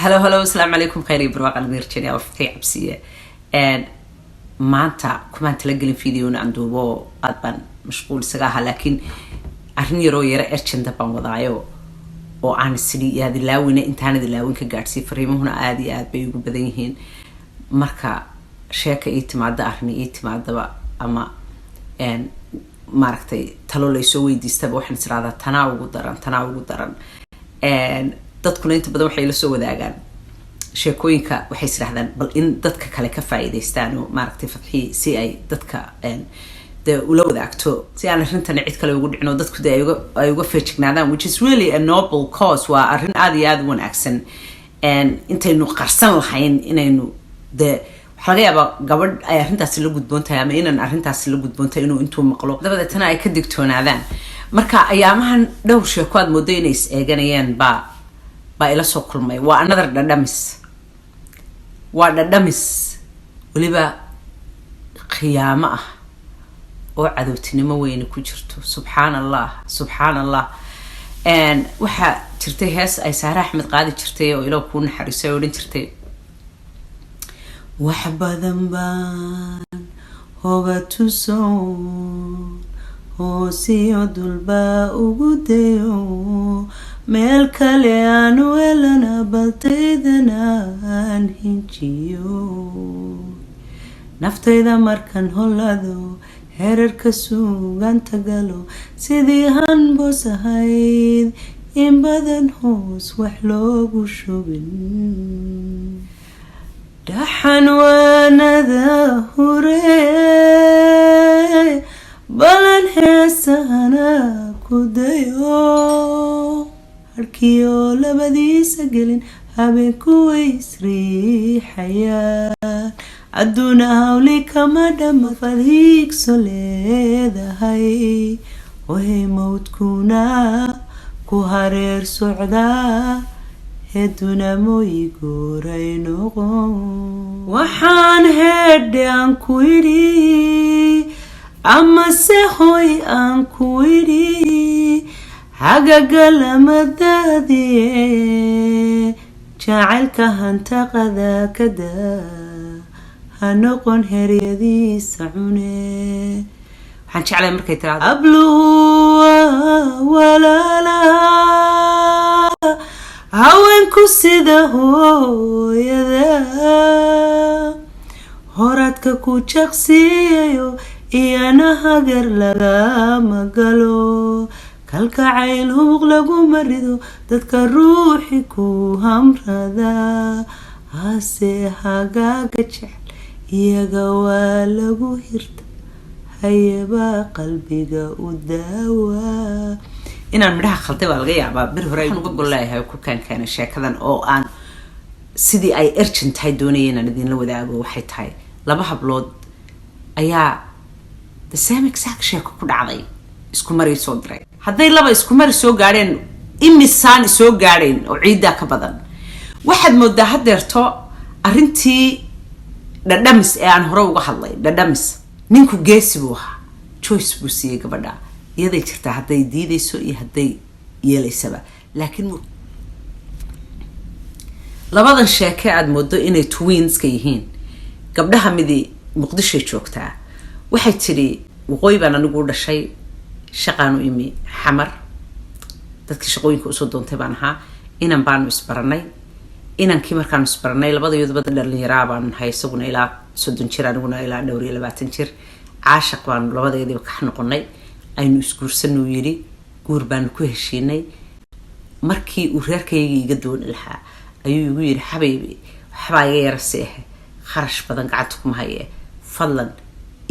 هلو السلام عليكم خيري برواق الميرجاني وفتحي عبسية maanta kuma talagelin fiidiyoon aan duubo aad baan mashquul sagaha laakiin arrin yaro urgent baan wadaayo oo aan sidii yaad ilaawina intaan ilaawin ka gaarsi fariimahuna aad iyo aad bay ugu badan yihiin marka sheeka ii timaada arrin ii timaadaba ama maaragtay talo la soo weydiistaba waxaan israadaa tanaa ugu daran dadkuna inta badan waxay la soo wadaagaan sheekooyinka waxay isdhahdaan bal in dadka kale ka faa'iideystaan oo maaragtay fadxii si ay dadka ula wadaagto si aan arrintan cid kale ugu dhicin oo dadku ay uga feejignaadaan which is really a noble cause waa arrin aad iyo aad u wanaagsan intaynu qarsan lahayn inaynu waxaa laga yaabaa gabadh ay arrintaasi la gudboon tahay ama inaan arrintaasi la gudboon tahay inuu intuu maqlo dabadeetana ay ka digtoonaadaan marka ayaamahan dhowr sheeko aad moodo inay is eeganayaan baa ila soo kulmay waa another dhadhamis waliba qiyaamo ah oo cadowtinimo weyn ku jirto subxaanallah waxa jirtay hees ay Saara Axmed qaadi jirtay oo ilo ku naxariisay oo dhan jirtay wax badan baan hoga tusoon hoosiyo dulba ugu dayo meel kale aan weelana baltaydana aan hinjiyo naftayda markan holado herarka suuganta galo sidii han boos ahayd in badan hoos wax loogu shubin dhaxan waanada hure balan heesahana ku dayo harkiyo labadiisa gelin habeenku way isriixayaan adduuna hawli kama dhama fadhiigso leedahay wahay mawdkuna ku hareer socdaa heduna mooyi gooray noqon waxaan hedhe aan ku idhi amase hoy aan ku idhi hagagalamadaadiye jacaylka hantaqada kada ha noqon heryadiisa cune waxaan jeclay markay tiraahdo abluwa walaalaha haweenku sida hooyada horadka ku jaqsiyayo iyana hagar lagama galo kalkacayl humuq lagu marido dadka ruuxi ku hamrada hase hagaaga jecel iyaga waa lagu hirta hayaba qalbiga u daawa inaan midhaha khalday waa laga yaabaa bir hore ay uga golleeyahay ku kaankaana sheekadan oo aan sidii ay urgent tahay doonayeen aan idinla wadaago waxay tahay laba hablood ayaa the same exact sheeko ku dhacday isku mari soo diray hadday laba isku mari soo gaadheen imisaan soo gaadheen oo ciidaa ka badan waxaad moodaa hadeerto arrintii dhadhamis ee aan hore uga hadlay dhadhamis ninku geesi buu ahaa choice buu siiyey gabadha iyaday jirtaa hadday diidayso iyo hadday yeelaysaba laakiin labadan sheeke aad moodo inay twinska yihiin gabdhaha midi muqdishoy joogtaa waxay tidhi waqooyi baan anigu u dhashay shaqaanu imi xamar dadkii shaqooyinka usoo doontay baan ahaa inan baanu isbaranay inankii markaanu isbaranay labadayoodaba dhalinyaraa baanu nahay isaguna ilaa 30 jir aniguna ilaa dhowr iyo 20 jir caashaq baanu labadeediba ka noqonay aynu isguursanuu yidhi guur baanu ku heshiinay markii uu reerkayga iga dooni lahaa ayuu igu yidhi xabiibi waxbaa iga yara seehe kharash badan gacanta kuma haye fadlan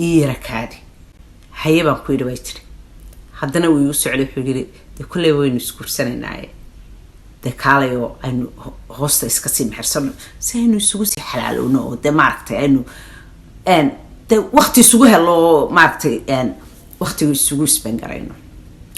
ii yara kaadi haye baan ku yidhi way tiri haddana wuu igu socday wuxuu yidhi dee kulley waynu isguursanaynaye dee kaalayo aynu hoosta iska sii mexersano si aynu isugu sii xalaalowno oo dee maaragtay aynu dee waqti isugu helo oo maaragtay waqtigu isugu isbangarayno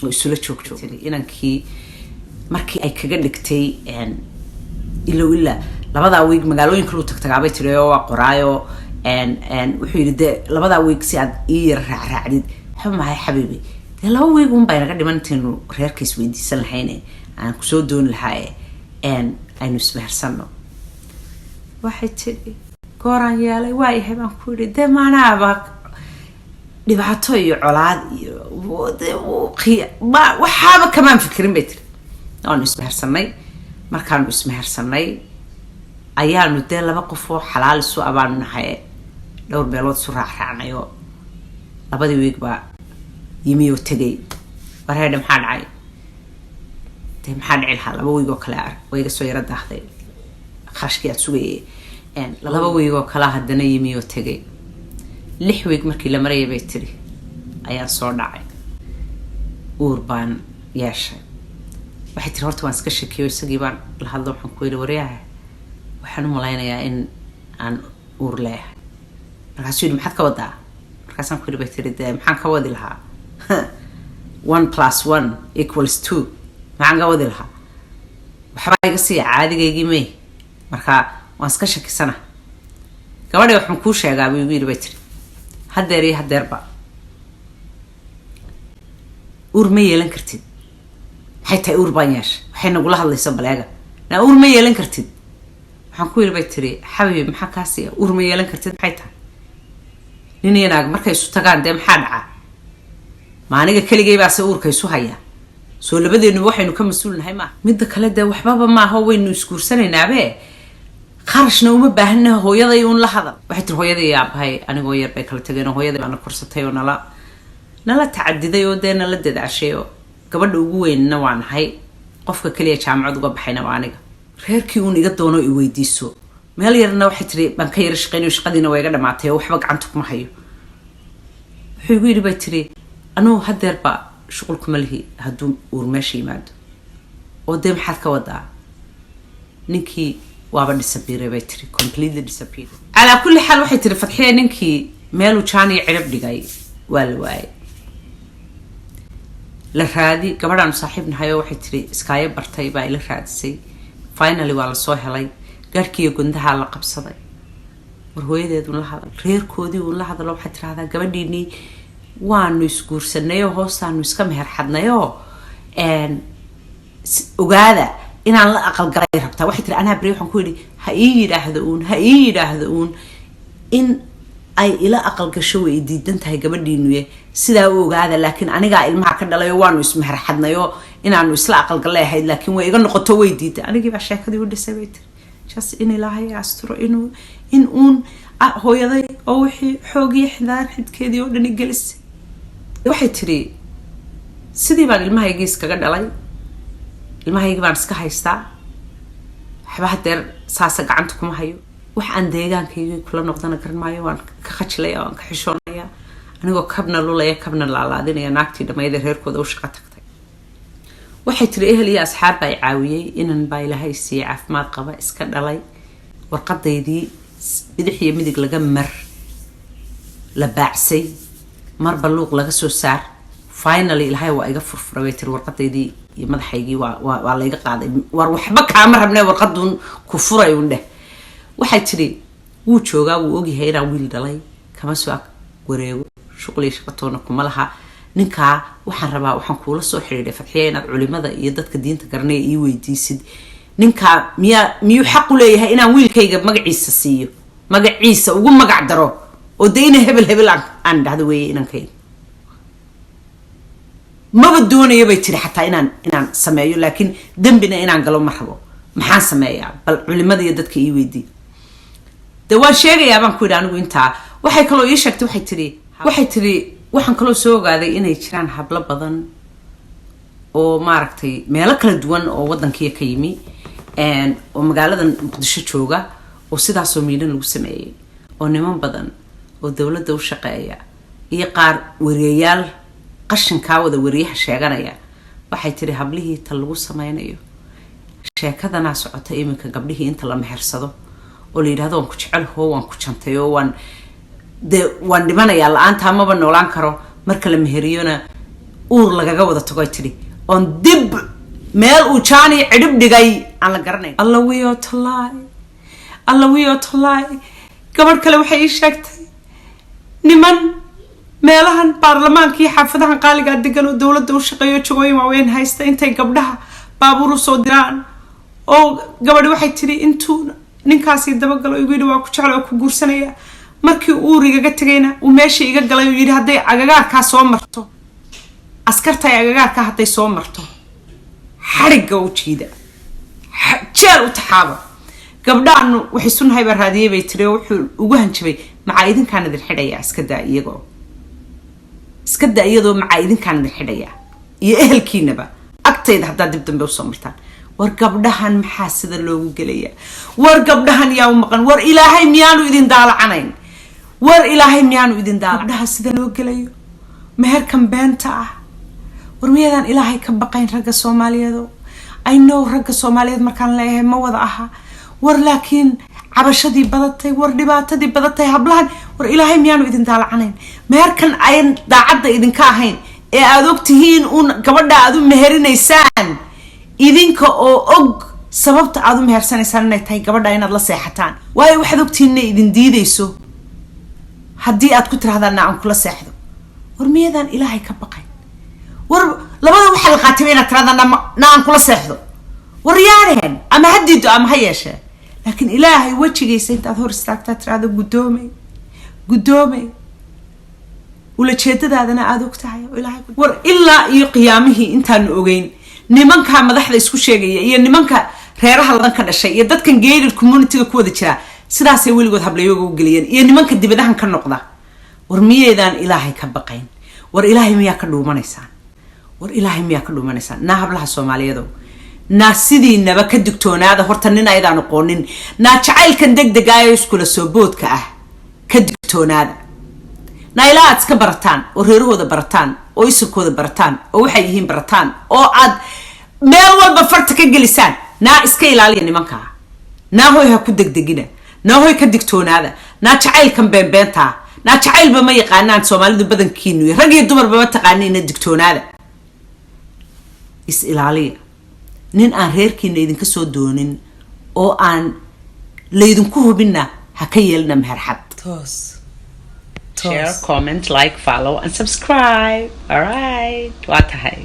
oo isula joogjoog inankii markii ay kaga dhigtay ilaa labadaa wiig magaalooyinka lu tagtagaabay tiri oo waa qoraayo wuxuu yidhi dee labadaa wiig si aad ii yara raacraacdid waxba mahay xabiibi dee laba wiig un baynaga dhiman intaynu reerka isweydiisan lahayne aan kusoo dooni lahaaye aynu ismehersano waxay tiri gooraan yeelay waa yahay baan ku yidhi dee maanaaba dhibaato iyo colaad iyo waxaaba kamaan fikirin bay tiri waanu ismehersanay markaanu ismehersanay ayaanu dee laba qof oo xalaal isu abaanu nahay dhowr meelood isu raacraacnay oo labadii wiig baa yimi oo tegay wareedha maxaa dhacay dee maxaa dhici lahaa laba wiig oo kale way iga soo yara daahday kharashkii aad sugayay laba wiig oo kale haddana yimi oo tegay 6 wiig markii la marayay bay tiri ayaa soo dhacay uur baan yeeshay waxay tiri horta waan iska shakiyo isagii baan la hadlo waxaan ku yidhi waryaha waxaan u malaynayaa in aan uur leeyahay markaasuu yidhi maxaad ka wadaa markaasaan ku yidhi bay tiri dee maxaan ka wadi lahaa 1 + 1 = 2 maxaan ka wadi lahaa waxbaa iga siiya caadigaygii may marka waan iska shakisana gabadhay waxaan kuu sheegaa buu igu yidhi bay tiri haddeer iyo haddeerba uur ma yeelan kartid maxay tahay uur baan yeeshay waxay nagula hadlaysa baleega naa uur ma yeelan kartid waxaan ku yidhi bay tiri xabiib maxaa kaa siiya uur ma yeelan kartid maxay tahay nin iyo naag markay isu tagaan dee maxaa dhacaa ma aniga keligay baase uurka isu hayaa soo labadeennu waxaynu ka mas-uul nahay maaha midda kale dee waxbaba maaha waynu isguursanaynaabee qarashna uma baahna hooyaday uun la hadal waxay tiri hooyaday iyo aabahay anigoo yar bay kala tageen hooyaday baana korsatay oo nala tacadiday oo dee nala dadaashay oo gabadha ugu weynna waa nahay qofka kaliya jaamacad uga baxayna waa aniga reerkii uun iga doono i weydiiso meel yarna waxay tiri baan ka yara shaqaynayo shaqadiina waa iga dhamaatay oo waxba gacanta kuma hayo wuxuu igu yidhi bay tiri anuu haddeerba shuqul kuma lihi hadduu uur meesha yimaado oo dee maxaad ka wadaa ninkii waaba disappear bay tiri completely disappear ala kulli xaal waxay tiri fadxiye ninkii meelu jaani cirib dhigay waa la waayay la raadi gabadhaan saaxiibnahay waxay tiri iskaayo bartay baa ila raadisay finally waa la soo helay gaarkiiyo gundaha la qabsaday war hooyadeedu la hadal reerkoodii uu la hadalo waxay tiraahdaa gabadhiinii waanu isguursanay oo hoostaanu iska meher xadnayo ogaada inaan la aqal galay rabtaa waxay tiri anaa bari waxaan ku yidhi ha ii yidhaahdo uun in ay ila aqal gasho way diidan tahay gabadhiinuye sidaa u ogaada laakiin anigaa ilmaha ka dhalayo waanu ismeher xadnayo inaanu isla aqal galay ahayd laakiin way iga noqoto way diiday anigii baa sheekadii u dhisay bay tiri just in ilaahay asturo in uun hooyaday oo wixii xoogiyo xidaan xidkeedii oo dhan i gelisay waxay tiri sidii baan ilmahaygii iskaga dhalay ilmahaygii baan iska haystaa waxba haddeer saasa gacanta kuma hayo wax aan deegaankaygii kula noqdana garan maayo waan ka khajilaya waan ka xishoonaya anigoo kabna lulaya kabna laalaadinaya naagtii dhammayada reerkooda u shaqo tagtay waxay tiri ehel iyo asxaab baa i caawiyey inan baa ilaahay siiyey caafimaad qaba iska dhalay warqadaydii bidix iyo midig laga la baacsay marba luuq laga soo saar finally ilaahay waa iga furfuray way tiri warqadaydii iyo madaxaygii waa la iga qaaday war waxba kaama rabnay warqaduun ku furay uun dheh waxay tiri wuu joogaa wuu ogyahay inaan wiil dhalay kama soo wareego shuqliyo shaqatoona kuma laha ninkaa waxaan rabaa waxaan kuula soo xiriiray fadxiya inaad culimada iyo dadka diinta garanaya ii weydiisid ninkaa miyuu xaq u leeyahay inaan wiilkayga magaciisa siiyo magaciisa ugu magac daro oo dee ina hebel aan dhahdo weeye inankayga maba doonayo bay tiri xataa inaan sameeyo laakiin dembina inaan galo ma rabo maxaan sameeyaa bal culimada iyo dadka ii weydiiya dee waan sheegayaa baan ku yidhi anigu intaa waxay kaloo ii sheegtay waxay tiri waxaan kaloo soo ogaaday inay jiraan hablo badan oo maaragtay meelo kala duwan oo waddankiiya ka yimi oo magaalada muqdisho jooga oo sidaasoo miidhan lagu sameeyey oo niman badan oo dowladda u shaqeeya iyo qaar wariyayaal qashinkaa wada wariyaha sheeganaya waxay tiri hablihii ta lagu sameynayo sheekadanaa socota iminka gabdhihii inta la mehersado oo la yidhahdo waan ku jecel hoo waan ku jantay oo waan dhimanayaa la-aantaa maba noolaan karo marka la meheriyona uur lagaga wada tago ay tiri oon dib meel uu jaani cidhib dhigay aan la garanayn alla wiyo tolaay gabadh kale waxay ii sheegtay niman meelahan baarlamaankii xaafadahan qaaligaa degan oo dowladda u shaqeeyo jagooyin waaweyn haysta intay gabdhaha baabuur usoo diraan oo gabadhi waxay tiri intuu ninkaasi dabagalo igu yidhi waa ku jecel oo ku guursanaya markii uurigaga tagayna uu meesha iga galay uu yidhi hadday agagaarkaa soo marto askartay agagaarkaa hadday soo marto xarigga u jiida jeel u taxaaba gabdhaanu waxay sunnahay baa raadiyey bay tiri oo wuxuu ugu hanjabay macaa idinkaan idin xidhayaa iska daa iyadoo macaa idinkaan idin xidhayaa iyo ehelkiinaba agtayda haddaad dib dambe usoo martaan war gabdhahan maxaa sida loogu gelaya war gabdhahan yaa u maqan war ilaahay miyaanu idin daalacanayn war ilaahay miyaanu idin gabdhaha sida loo gelayo meherkan beenta ah war miyadan ilaahay ka baqayn ragga Soomaaliyeed I know ragga Soomaaliyeed markaan leeyahay ma wada aha war laakiin cabashadii badatay war dhibaatadii badatay hablahan war ilaahay miyaanu idin daalacanayn meherkan ay daacadda idinka ahayn ee aad ogtihiin gabadha aad u meherinaysaan idinka oo og sababta aad u mehersanaysaan inay tahay gabadha inaad la seexataan waayo waxaad ogtihiin inay idin diidayso haddii aad ku tirahdaan aan kula seexdo war miyadan ilaahay ka baqayn war labada waxa la qaatay inaad tirahdaan aan kula seexdo war yaareen ama hadiido ama ha yeeshee laakiin ilaahay wajigiisa intaad hor istaagtaa tirahdo gudoomay wala jeedadaadana aad ogtahay oo ilaahay war ilaa iyo qiyaamihii intaan ogeyn nimanka madaxda isku sheegaya iyo nimanka reeraha ladan ka dhashay iyo dadkan gated community-ga ku wada jira sidaasay weligood hablayooga u geliyeen iyo nimanka dibadahan ka noqda war miyeedaan ilaahay ka baqayn war ilaahay miyaa ka dhuumanaysaan naa hablaha Soomaaliyeed naa sidiinaba ka digtoonaada horta nin ayadaan aqoonin naa jacaylkan degdega ah iskula soo boodka ah ka digtoonaada naa ilaa aad iska barataan oo reerahooda barataan oo isirkooda barataan oo waxay yihiin barataan oo aad meel walba farta ka gelisaan naa iska ilaaliya nimanka naa hoy ha ku degdegina naa hoy ka digtoonaada naa jacaylkan beenbeenta naa jacaylba ma yaqaanaan Soomaalidu badankiinu rag iyo dumarba ma taqaaniina digtoonaada is ilaaliya nin aan reerkiina idinka soo doonin oo aan laydinku hubinna ha ka yeelna meherxad share comment like follow and subscribe all right waa tahay